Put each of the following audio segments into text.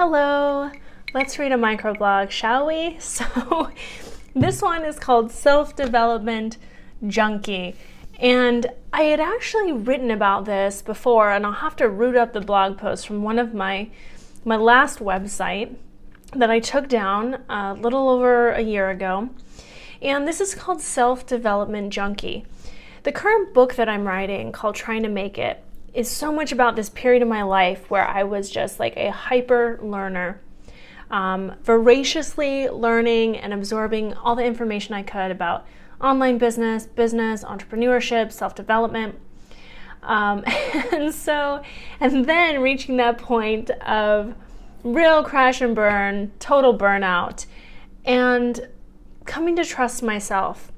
Hello, let's read a microblog, shall we? So this one is called Self-Development Junkie. And I had actually written about this before, and I'll have to root up the blog post from one of my last website that I took down a little over a year ago. And this is called Self-Development Junkie. The current book that I'm writing, called Trying to Make It, is so much about this period of my life where I was just like a hyper learner, voraciously learning and absorbing all the information I could about online business, entrepreneurship, self-development. And then reaching that point of real crash and burn, total burnout, and coming to trust myself.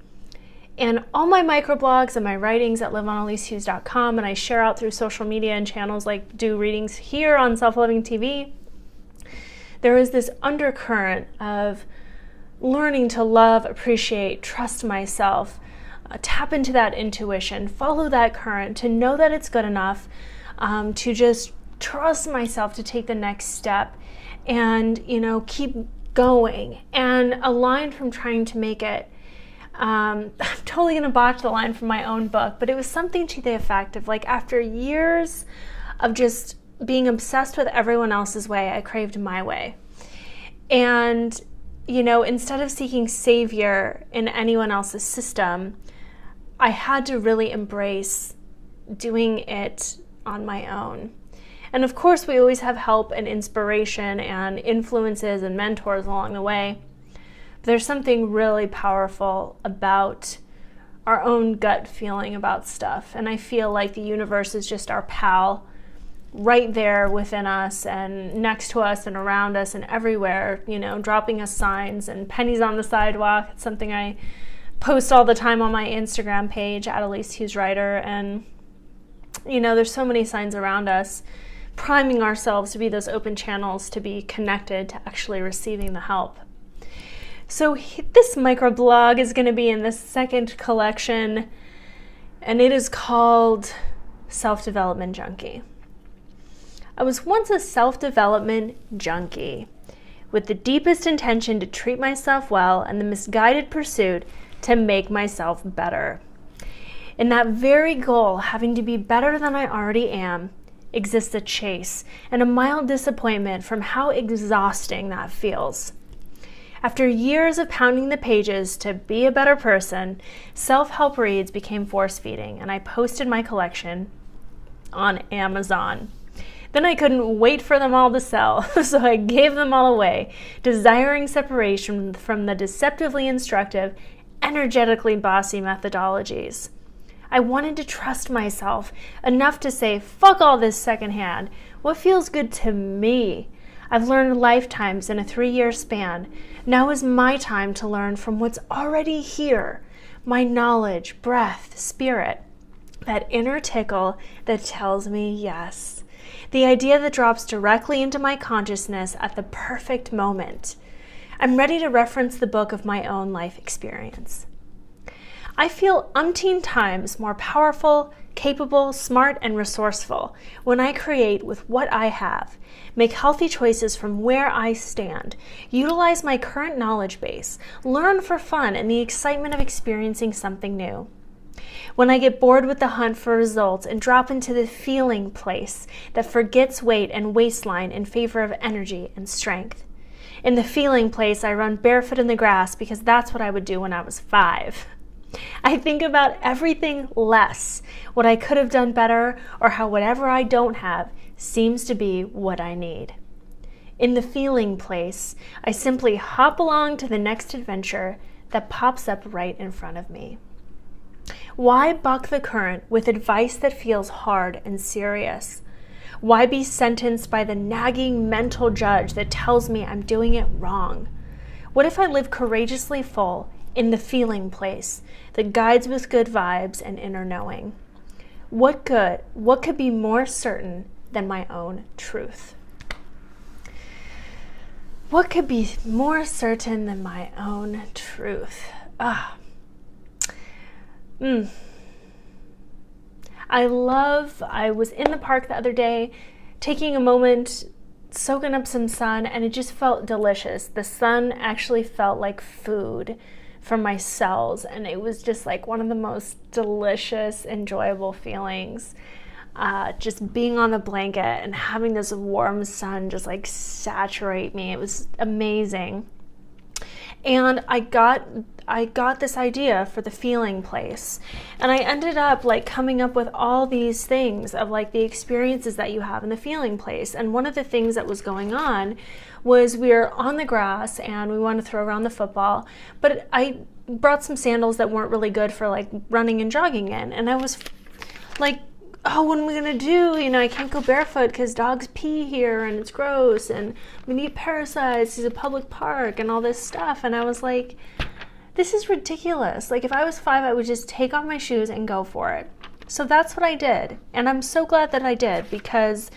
And all my microblogs and my writings that live on ELYSEHUGHES.com, and I share out through social media and channels like do readings here on Self-Loving TV, there is this undercurrent of learning to love, appreciate, trust myself, tap into that intuition, follow that current, to know that it's good enough, to just trust myself to take the next step and, keep going. And a line from Trying to Make It, I'm totally going to botch the line from my own book, but it was something to the effect of like, after years of just being obsessed with everyone else's way, I craved my way. And, instead of seeking savior in anyone else's system, I had to really embrace doing it on my own. And of course, we always have help and inspiration and influences and mentors along the way. There's something really powerful about our own gut feeling about stuff. And I feel like the universe is just our pal right there within us and next to us and around us and everywhere, dropping us signs and pennies on the sidewalk. It's something I post all the time on my Instagram page at ELYSEHUGHESWRITER. And, there's so many signs around us, priming ourselves to be those open channels to be connected to actually receiving the help. So this microblog is going to be in the second collection, and it is called Self-Development Junkie. I was once a self-development junkie, with the deepest intention to treat myself well and the misguided pursuit to make myself better. In that very goal, having to be better than I already am, exists a chase and a mild disappointment from how exhausting that feels. After years of pounding the pages to be a better person, self-help reads became force-feeding, and I posted my collection on Amazon. Then I couldn't wait for them all to sell, so I gave them all away, desiring separation from the deceptively instructive, energetically bossy methodologies. I wanted to trust myself enough to say, fuck all this secondhand. What feels good to me? I've learned lifetimes in a 3-year span. Now is my time to learn from what's already here. My knowledge, breath, spirit. That inner tickle that tells me yes. The idea that drops directly into my consciousness at the perfect moment. I'm ready to reference the book of my own life experience. I feel umpteen times more powerful, capable, smart, and resourceful when I create with what I have, make healthy choices from where I stand, utilize my current knowledge base, learn for fun and the excitement of experiencing something new. When I get bored with the hunt for results and drop into the feeling place that forgets weight and waistline in favor of energy and strength. In the feeling place, I run barefoot in the grass because that's what I would do when I was 5. I think about everything less, what I could have done better, or how whatever I don't have seems to be what I need. In the feeling place, I simply hop along to the next adventure that pops up right in front of me. Why buck the current with advice that feels hard and serious? Why be sentenced by the nagging mental judge that tells me I'm doing it wrong? What if I live courageously full in the feeling place that guides with good vibes and inner knowing? What could be more certain than my own truth? What could be more certain than my own truth? I was in the park the other day, taking a moment soaking up some sun, and it just felt delicious. The sun actually felt like food for my cells, and it was just like one of the most delicious, enjoyable feelings. Just being on the blanket and having this warm sun just like saturate me. It was amazing. And I got this idea for the feeling place, and I ended up like coming up with all these things of like the experiences that you have in the feeling place. And one of the things that was going on was we were on the grass and we wanted to throw around the football, but I brought some sandals that weren't really good for like running and jogging in, and I was like, oh, what am I gonna do? You know, I can't go barefoot because dogs pee here and it's gross, and I'm gonna eat parasites. It's a public park and all this stuff. And I was like, this is ridiculous. Like if I was 5, I would just take off my shoes and go for it. So that's what I did. And I'm so glad that I did, because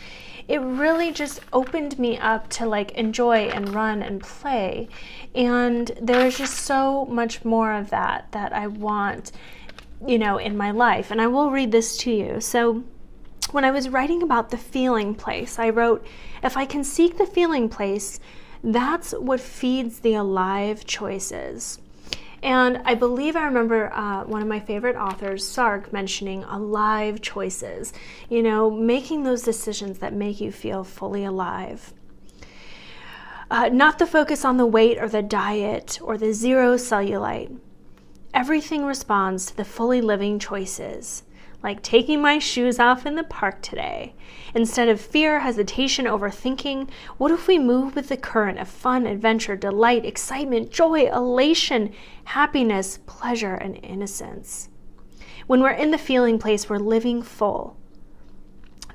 it really just opened me up to like enjoy and run and play. And there's just so much more of that I want, you know, in my life. And I will read this to you. So when I was writing about the feeling place, I wrote, if I can seek the feeling place, that's what feeds the alive choices. And I believe I remember one of my favorite authors, Sark, mentioning alive choices, you know, making those decisions that make you feel fully alive. Not the focus on the weight or the diet or the zero cellulite. Everything responds to the fully living choices, like taking my shoes off in the park today. Instead of fear, hesitation, overthinking, what if we move with the current of fun, adventure, delight, excitement, joy, elation, happiness, pleasure, and innocence? When we're in the feeling place, we're living full.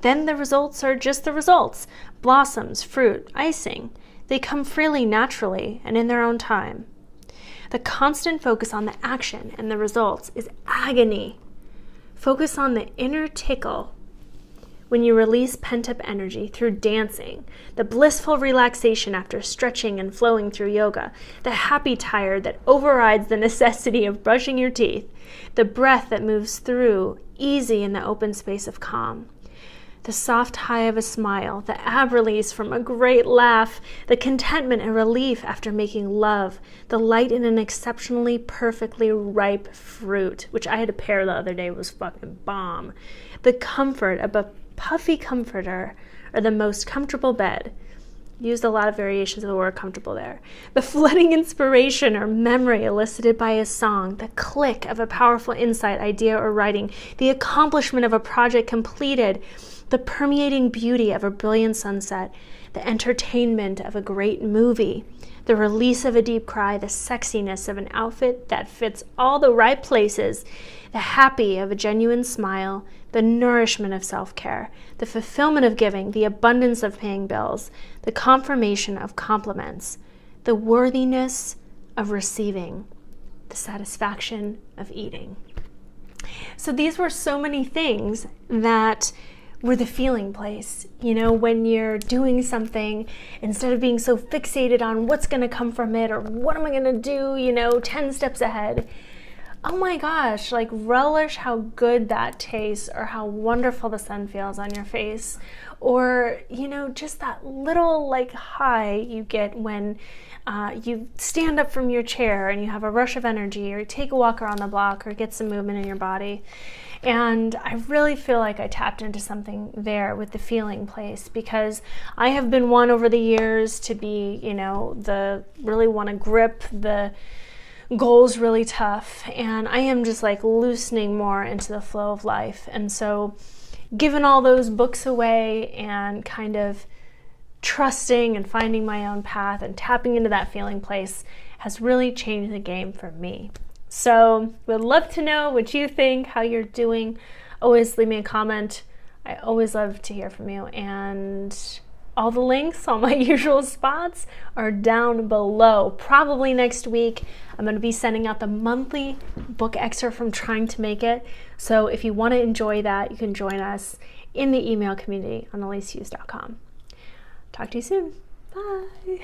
Then the results are just the results. Blossoms, fruit, icing. They come freely, naturally, and in their own time. The constant focus on the action and the results is agony. Focus on the inner tickle when you release pent-up energy through dancing, the blissful relaxation after stretching and flowing through yoga, the happy tired that overrides the necessity of brushing your teeth, the breath that moves through, easy in the open space of calm. The soft high of a smile, the ab release from a great laugh, the contentment and relief after making love, the light in an exceptionally perfectly ripe fruit, which I had a pear the other day, was fucking bomb. The comfort of a puffy comforter, or the most comfortable bed. Used a lot of variations of the word comfortable there. The flooding inspiration or memory elicited by a song, the click of a powerful insight, idea, or writing, the accomplishment of a project completed, the permeating beauty of a brilliant sunset, the entertainment of a great movie, the release of a deep cry, the sexiness of an outfit that fits all the right places, the happy of a genuine smile, the nourishment of self-care, the fulfillment of giving, the abundance of paying bills, the confirmation of compliments, the worthiness of receiving, the satisfaction of eating. So these were so many things that were the feeling place. You know, when you're doing something, instead of being so fixated on what's going to come from it or what am I going to do, you know, 10 steps ahead. Oh my gosh, like relish how good that tastes, or how wonderful the sun feels on your face, or, you know, just that little like high you get when you stand up from your chair and you have a rush of energy, or you take a walk around the block, or get some movement in your body. And I really feel like I tapped into something there with the feeling place, because I have been one over the years to be, you know, really want to grip the goals really tough, and I am just like loosening more into the flow of life. And so giving all those books away and kind of trusting and finding my own path and tapping into that feeling place has really changed the game for me. So would love to know what you think, how you're doing. Always leave me a comment. I always love to hear from you. And all the links, all my usual spots are down below. Probably next week, I'm going to be sending out the monthly book excerpt from Trying to Make It. So if you want to enjoy that, you can join us in the email community on ELYSEHUGHES.com. Talk to you soon. Bye.